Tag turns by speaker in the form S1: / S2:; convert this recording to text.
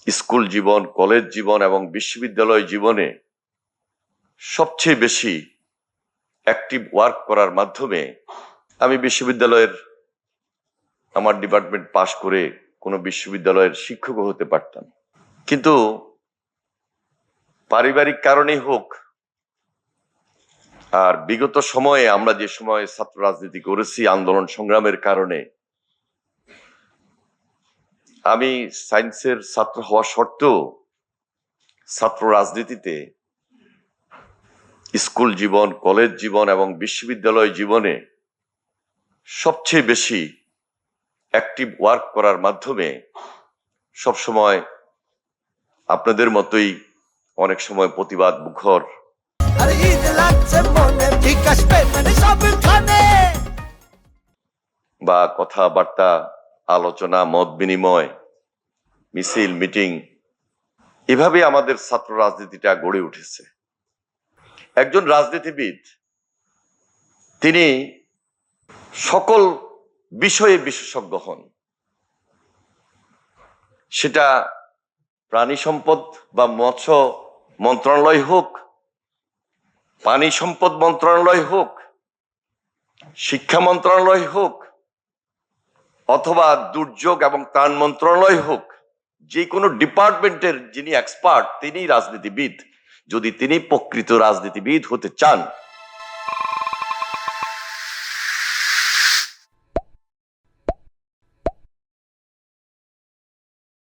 S1: School জীবন, college জীবন এবং বিশ্ববিদ্যালয় জীবনে সবচেয়ে বেশি অ্যাক্টিভ ওয়ার্ক করার মাধ্যমে আমি বিশ্ববিদ্যালয়ের আমার ডিপার্টমেন্ট পাশ করে কোনো বিশ্ববিদ্যালয়ের শিক্ষকও হতে পারতাম, কিন্তু পারিবারিক কারণেই হোক আর বিগত সময়ে আমরা যে সময় ছাত্র রাজনীতি করেছি আন্দোলন সংগ্রামের কারণে আমি সায়েন্সের ছাত্র হওয়া সত্ত্বেও ছাত্র রাজনীতিতে স্কুল জীবন, কলেজ জীবন এবং বিশ্ববিদ্যালয় জীবনে সবচেয়ে বেশি অ্যাক্টিভ ওয়ার্ক করার মাধ্যমে সবসময় আপনাদের মতোই অনেক সময় প্রতিবাদ মুখর বা কথাবার্তা, আলোচনা, মত বিনিময়, মিছিল, মিটিং, এভাবে আমাদের ছাত্র রাজনীতিটা গড়ে উঠেছে। একজন রাজনীতিবিদ তিনি সকল বিষয়ে বিশেষজ্ঞ হন, সেটা প্রাণী সম্পদ বা মৎস্য মন্ত্রণালয় হোক, পানি সম্পদ মন্ত্রণালয় হোক, শিক্ষা মন্ত্রণালয় হোক, অথবা দুর্যোগ এবং ত্রাণ মন্ত্রণালয় হোক, যে কোনো ডিপার্টমেন্টের যিনি এক্সপার্ট তিনি রাজনীতিবিদ। যদি তিনি প্রকৃত রাজনীতিবিদ হতে চান